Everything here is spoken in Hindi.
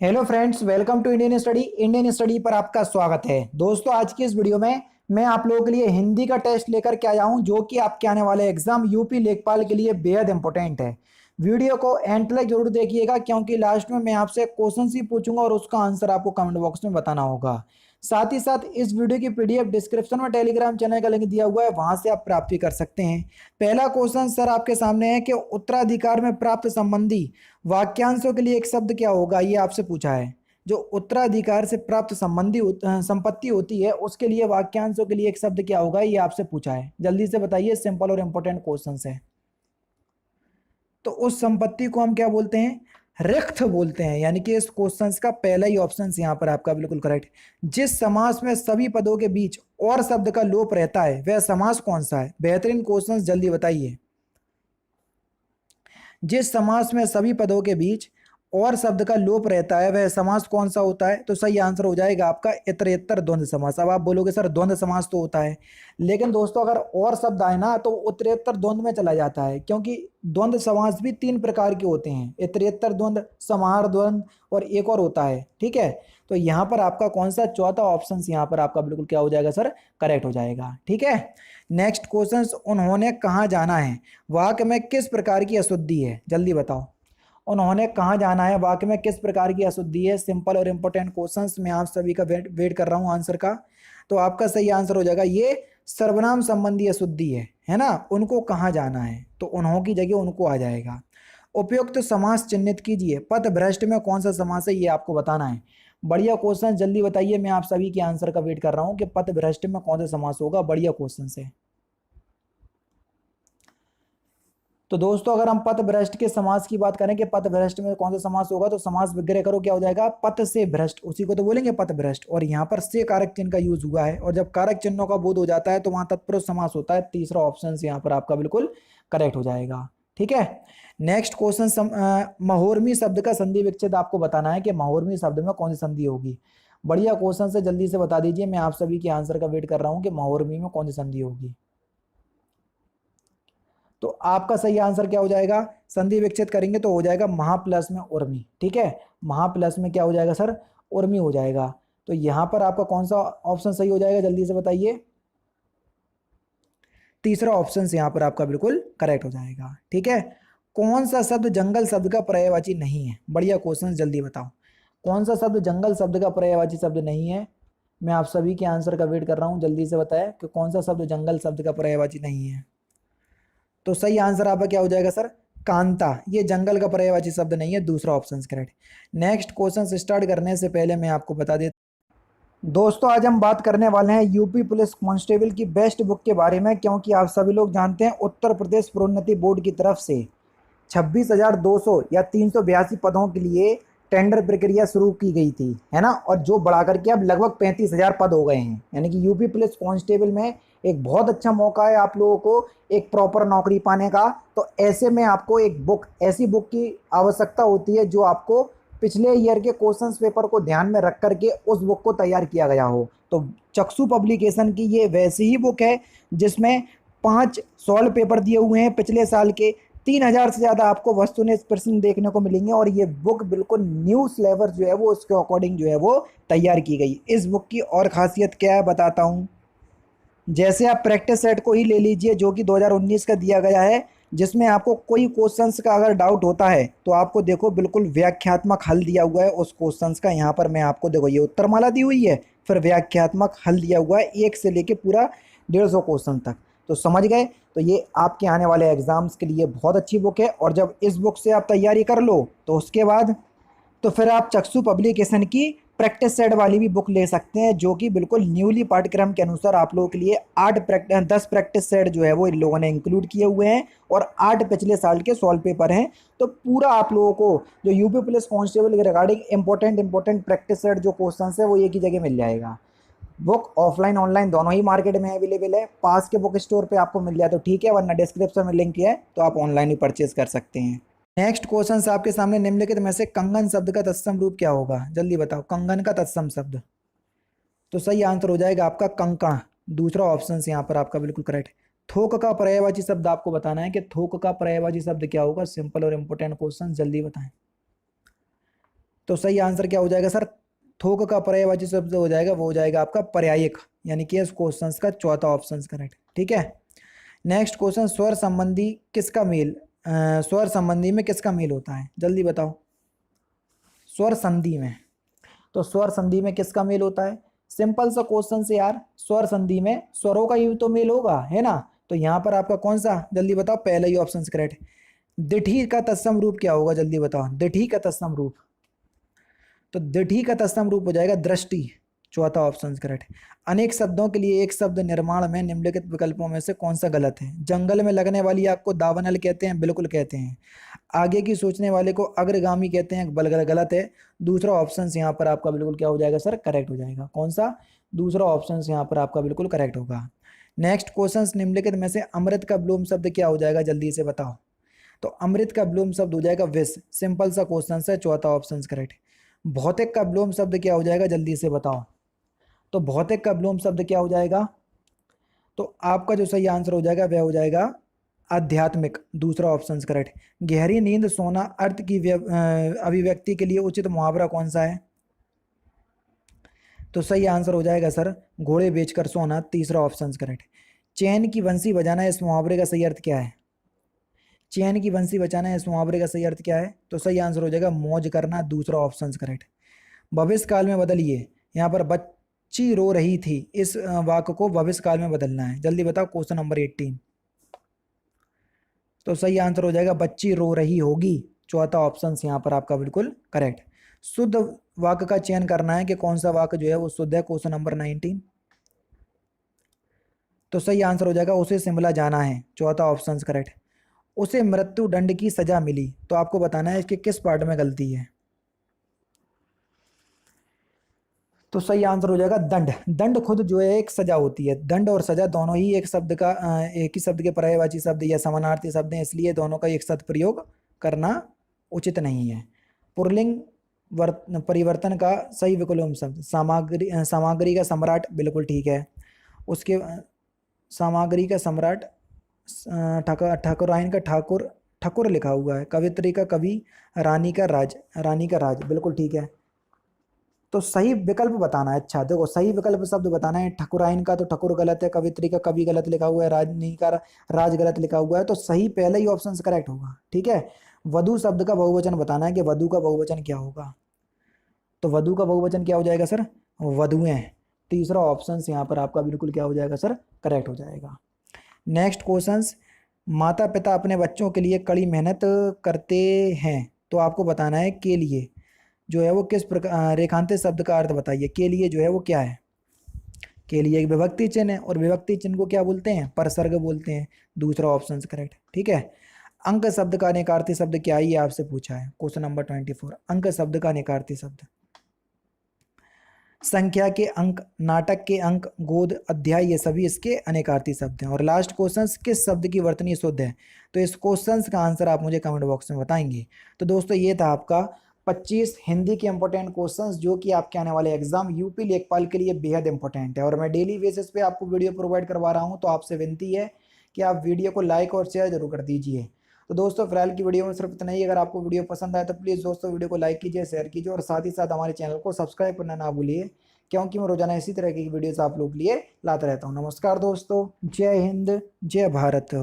Hello friends, welcome to Indian study पर आपका स्वागत है। दोस्तों, आज की इस वीडियो में मैं आप लोगों के लिए हिंदी का टेस्ट लेकर के आया हूं, जो कि आपके आने वाले एग्जाम यूपी लेखपाल के लिए बेहद इंपॉर्टेंट है। वीडियो को एंड तक जरूर देखिएगा, क्योंकि लास्ट में मैं आपसे क्वेश्चन ही पूछूंगा और उसका आंसर आपको कमेंट बॉक्स में बताना होगा। साथ ही साथ इस वीडियो की पीडीएफ डिस्क्रिप्शन में टेलीग्राम चैनल का लिंक दिया हुआ है, वहां से आप प्राप्त भी कर सकते हैं। पहला क्वेश्चन सर आपके सामने है कि उत्तराधिकार में प्राप्त संबंधी वाक्यांशों के लिए एक शब्द क्या होगा, ये आपसे पूछा है। जो उत्तराधिकार से प्राप्त संपत्ति होती है, उसके लिए वाक्यांशों के लिए एक शब्द क्या होगा, ये आपसे पूछा है। जल्दी से बताइए, सिंपल और इंपॉर्टेंट क्वेश्चन है। तो उस संपत्ति को हम क्या बोलते हैं? रिक्त बोलते हैं। यानी कि इस क्वेश्चन का पहला ही ऑप्शन यहाँ पर आपका बिल्कुल करेक्ट। जिस समास में सभी पदों के बीच और शब्द का लोप रहता है, वह समास कौन सा है? बेहतरीन क्वेश्चन, जल्दी बताइए। जिस समास में सभी पदों के बीच और शब्द का लोप रहता है, वह समास कौन सा होता है? तो सही आंसर हो जाएगा आपका इतरेतर द्वंद्व समास। अब आप बोलोगे सर द्वंद्व समास तो होता है, लेकिन दोस्तों अगर और शब्द आए ना तो उत्तरेतर द्वंद्व में चला जाता है, क्योंकि द्वंद्व समास भी तीन प्रकार के होते हैं: इतरेतर द्वंद्व, समाहार द्वंद्व और एक और होता है। ठीक है, तो यहाँ पर आपका कौन सा चौथा ऑप्शन यहाँ पर आपका बिल्कुल क्या हो जाएगा सर? करेक्ट हो जाएगा। ठीक है, नेक्स्ट क्वेश्चन, उन्होंने कहाँ जाना है वाक्य में किस प्रकार की अशुद्धि है? जल्दी बताओ। उन्होंने कहाँ जाना है वाक्य में किस प्रकार की अशुद्धि है? सिंपल और इंपॉर्टेंट क्वेश्चंस, मैं आप सभी का वेट कर रहा हूँ आंसर का। तो आपका सही आंसर हो जाएगा ये सर्वनाम संबंधी अशुद्धि है ना। उनको कहाँ जाना है, तो उन्हों की जगह उनको आ जाएगा। उपयुक्त समास चिन्हित कीजिए। पथ भ्रष्ट में कौन सा समास है, ये आपको बताना है। बढ़िया क्वेश्चन, जल्दी बताइए। मैं आप सभी के आंसर का वेट कर रहा हूँ कि पथ भ्रष्ट में कौन सा समास होगा। बढ़िया क्वेश्चन है। तो दोस्तों अगर हम पथ भ्रष्ट के समास की बात करें कि पथ भ्रष्ट में कौन सा समास होगा, तो समास विग्रह करो, क्या हो जाएगा? पथ से भ्रष्ट, उसी को तो बोलेंगे पथ भ्रष्ट। और यहाँ पर से कारक चिन्ह का यूज हुआ है, और जब कारक चिन्हों का बोध हो जाता है तो वहां तत्पुरुष समास होता है। तीसरा ऑप्शन यहाँ पर आपका बिल्कुल करेक्ट हो जाएगा। ठीक है, नेक्स्ट क्वेश्चन, महोर्मी शब्द का संधि विच्छेद आपको बताना है कि महोर्मी शब्द में कौन सी संधि होगी। बढ़िया क्वेश्चन से, जल्दी से बता दीजिए। मैं आप सभी के आंसर का वेट कर रहा हूँ कि महोर्मी में कौन सी संधि होगी। तो आपका सही आंसर क्या हो जाएगा? संधि विच्छेद करेंगे तो हो जाएगा महा प्लस में उर्मी। ठीक है, महा प्लस में क्या हो जाएगा सर? उर्मी हो जाएगा। तो यहां पर आपका कौन सा ऑप्शन सही हो जाएगा, जल्दी से बताइए। तीसरा ऑप्शन यहां पर आपका बिल्कुल करेक्ट हो जाएगा। ठीक है, कौन सा शब्द जंगल शब्द का पर्यायवाची नहीं है? बढ़िया क्वेश्चन, जल्दी बताओ। कौन सा शब्द जंगल शब्द का पर्यायवाची शब्द नहीं है? मैं आप सभी के आंसर का वेट कर रहा हूं, जल्दी से बताएं कि कौन सा शब्द जंगल शब्द का पर्यायवाची नहीं है। तो सही आंसर आपका क्या हो जाएगा सर? कांता। ये जंगल का पर्यायवाची शब्द नहीं है, दूसरा option correct. Next question start करने से पहले मैं आपको बता देता, दोस्तों आज हम बात करने वाले हैं यूपी पुलिस कांस्टेबल की बेस्ट बुक के बारे में, क्योंकि आप सभी लोग जानते हैं उत्तर प्रदेश प्रोन्नति बोर्ड की तरफ से 26,200 या 382 पदों के लिए टेंडर प्रक्रिया शुरू की गई थी, है ना। और जो बढ़ा करके अब लगभग 35,000 पद हो गए हैं। यानी कि यूपी पुलिस कांस्टेबल में एक बहुत अच्छा मौका है आप लोगों को एक प्रॉपर नौकरी पाने का। तो ऐसे में आपको एक बुक, ऐसी बुक की आवश्यकता होती है जो आपको पिछले ईयर के क्वेश्चंस पेपर को ध्यान में रख करके उस बुक को तैयार किया गया हो। तो चक्षु पब्लिकेशन की ये वैसी ही बुक है जिसमें 5 सॉल्व पेपर दिए हुए हैं पिछले साल के। 3,000 से ज़्यादा आपको वस्तुनिष्ठ प्रश्न देखने को मिलेंगे, और ये बुक बिल्कुल न्यू सिलेबस जो है वो उसके अकॉर्डिंग जो है वो तैयार की गई। इस बुक की और खासियत क्या है बताता हूँ। जैसे आप प्रैक्टिस सेट को ही ले लीजिए, जो कि 2019 का दिया गया है, जिसमें आपको कोई क्वेश्चंस का अगर डाउट होता है तो आपको देखो बिल्कुल व्याख्यात्मक हल दिया हुआ है उस क्वेश्चंस का। यहाँ पर मैं आपको देखो ये उत्तरमाला दी हुई है, फिर व्याख्यात्मक हल दिया हुआ है, एक से लेके पूरा 150 क्वेश्चन तक। तो समझ गए? तो ये आपके आने वाले एग्जाम्स के लिए बहुत अच्छी बुक है। और जब इस बुक से आप तैयारी कर लो तो उसके बाद तो फिर आप चक्षु पब्लिकेशन की प्रैक्टिस सेट वाली भी बुक ले सकते हैं, जो कि बिल्कुल न्यूली पाठ्यक्रम के अनुसार आप लोगों के लिए 10 प्रैक्टिस सेट जो है वो इन लोगों ने इंक्लूड किए हुए हैं, और 8 पिछले साल के सॉल्व पेपर हैं। तो पूरा आप लोगों को जो यूपी पुलिस कांस्टेबल के रिगार्डिंग इंपॉर्टेंट प्रैक्टिस सेट जो क्वेश्चन है वो एक ही जगह मिल जाएगा। बुक ऑफलाइन ऑनलाइन दोनों ही मार्केट में अवेलेबल है। पास के बुक स्टोर पे आपको मिल जाए तो ठीक है, वरना डिस्क्रिप्शन में लिंक है तो आप ऑनलाइन ही परचेज कर सकते हैं। नेक्स्ट क्वेश्चन आपके सामने, निम्नलिखित में से कंगन शब्द का तत्सम रूप क्या होगा? जल्दी बताओ, कंगन का तत्सम शब्द। तो सही आंसर हो जाएगा आपका कंकण। दूसरा ऑप्शन यहाँ पर आपका बिल्कुल करेक्ट। थोक का पर्यायवाची शब्द आपको बताना है कि थोक का पर्यायवाची शब्द क्या होगा। सिंपल और इंपोर्टेंट क्वेश्चन, जल्दी बताएं। तो सही आंसर क्या हो जाएगा सर, थोक का पर्यायवाची शब्द हो जाएगा, वो हो जाएगा आपका पर्यायक, यानी कि इस क्वेश्चन का चौथा ऑप्शन करेक्ट। ठीक है, नेक्स्ट क्वेश्चन, स्वर संबंधी किसका मेल, स्वर संबंधी में किसका मेल होता है, जल्दी बताओ। स्वर संधि में, तो स्वर संधि में किसका मेल होता है, सिंपल सा क्वेश्चन से यार, स्वर संधि में स्वरों का ही तो मेल होगा, है ना। तो यहां पर आपका कौन सा, जल्दी बताओ, पहला ही ऑप्शन करेक्ट। दिठी का तत्सम रूप क्या होगा, जल्दी बताओ, दिठी का तत्सम रूप, तो दिठी का तत्सम रूप हो जाएगा दृष्टि, चौथा ऑप्शन करेक्ट। अनेक शब्दों के लिए एक शब्द निर्माण में निम्नलिखित विकल्पों में से कौन सा गलत है, जंगल में लगने वाली आग को दावानल कहते हैं, बिल्कुल कहते हैं। आगे की सोचने वाले को अग्रगामी कहते हैं, बल्कि गलत है। दूसरा ऑप्शन यहाँ पर आपका बिल्कुल क्या हो जाएगा सर, करेक्ट हो जाएगा। कौन सा, दूसरा ऑप्शन यहाँ पर आपका बिल्कुल करेक्ट होगा। नेक्स्ट क्वेश्चन, निम्नलिखित में से अमृत का विलोम शब्द क्या हो जाएगा, जल्दी से बताओ। तो अमृत का विलोम शब्द हो जाएगा विष, सिंपल सा क्वेश्चन है, चौथा ऑप्शन करेक्ट। भौतिक का विलोम शब्द क्या हो जाएगा, जल्दी से बताओ। तो भौतिक का विलोम शब्द क्या हो जाएगा, तो आपका जो सही आंसर हो जाएगा वह हो जाएगा आध्यात्मिक, दूसरा ऑप्शन करेक्ट। गहरी नींद सोना अर्थ की अभिव्यक्ति के लिए उचित मुहावरा कौन सा है, तो सही आंसर हो जाएगा सर घोड़े बेचकर सोना, तीसरा ऑप्शन करेक्ट। चैन की बंसी बजाना, इस मुहावरे का सही अर्थ क्या है, चैन की बंसी बजाना, इस मुहावरे का सही अर्थ क्या है, तो सही आंसर हो जाएगा मौज करना, दूसरा ऑप्शन करेक्ट। भविष्य काल में बदलिए, यहाँ पर बच्ची रो रही थी, इस वाक्य को भविष्य काल में बदलना है, जल्दी बताओ, क्वेश्चन नंबर 18। तो सही आंसर हो जाएगा बच्ची रो रही होगी, चौथा ऑप्शन यहाँ पर आपका बिल्कुल करेक्ट। शुद्ध वाक्य का चयन करना है कि कौन सा वाक्य जो है वो शुद्ध है, क्वेश्चन नंबर 19। तो सही आंसर हो जाएगा उसे शिमला जाना है, चौथा ऑप्शन करेक्ट। उसे मृत्यु दंड की सजा मिली, तो आपको बताना है इसके किस पार्ट में गलती है, तो सही आंसर हो जाएगा दंड। दंड खुद जो है एक सजा होती है, दंड और सजा दोनों ही एक शब्द का एक ही शब्द के पर्यायवाची शब्द या समानार्थी शब्द हैं, इसलिए दोनों का एक साथ प्रयोग करना उचित नहीं है। पुल्लिंग परिवर्तन का सही विकल्प शब्द, सामग्री, सामग्री का सम्राट, बिल्कुल ठीक है। उसके सामग्री का सम्राट, ठाकुराइन का ठाकुर, ठकुर लिखा हुआ है। कवित्री का कवि, रानी का राज, रानी का राज, बिल्कुल ठीक है। तो सही विकल्प बताना है, अच्छा देखो सही विकल्प शब्द बताना है। ठकुराइन का तो ठकुर गलत है, कवित्री का कवि गलत लिखा हुआ है, रानी का राज गलत लिखा हुआ है, तो सही पहला ही ऑप्शन करेक्ट होगा। ठीक है, वधु शब्द का बहुवचन बताना है कि वधु का बहुवचन क्या होगा, तो वधु का बहुवचन क्या हो जाएगा सर, वधुएं, तीसरा ऑप्शन यहाँ पर आपका बिल्कुल क्या हो जाएगा सर, करेक्ट हो जाएगा। नेक्स्ट क्वेश्चन, माता पिता अपने बच्चों के लिए कड़ी मेहनत करते हैं, तो आपको बताना है के लिए जो है वो किस प्रकार, रेखांकित शब्द का अर्थ बताइए, के लिए जो है वो क्या है। के लिए एक विभक्ति चिन्ह है, और विभक्ति चिन्ह को क्या बोलते हैं, परसर्ग बोलते हैं, दूसरा ऑप्शन करेक्ट। ठीक है, अंक शब्द का निकार्थी शब्द क्या है, ये आपसे पूछा है, क्वेश्चन नंबर 24। अंक शब्द का निकार्थी शब्द, संख्या के अंक, नाटक के अंक, गोद, अध्याय, ये सभी इसके अनेकार्थी शब्द हैं। और लास्ट क्वेश्चन, किस शब्द की वर्तनी शुद्ध है, तो इस क्वेश्चन का आंसर आप मुझे कमेंट बॉक्स में बताएंगे। तो दोस्तों ये था आपका 25 हिंदी के इंपॉर्टेंट क्वेश्चंस जो कि आपके आने वाले एग्जाम यूपी लेखपाल के लिए बेहद इंपॉर्टेंट है, और मैं डेली बेसिस पे आपको वीडियो प्रोवाइड करवा रहा हूं, तो आपसे विनती है कि आप वीडियो को लाइक और शेयर जरूर कर दीजिए। तो दोस्तों फिलहाल की वीडियो में सिर्फ इतना ही। अगर आपको वीडियो पसंद आए तो प्लीज़ दोस्तों वीडियो को लाइक कीजिए, शेयर कीजिए, और साथ ही साथ हमारे चैनल को सब्सक्राइब करना ना भूलिए, क्योंकि मैं रोजाना इसी तरह की वीडियोस आप लोग के लिए लाता रहता हूँ। नमस्कार दोस्तों, जय हिंद, जय भारत।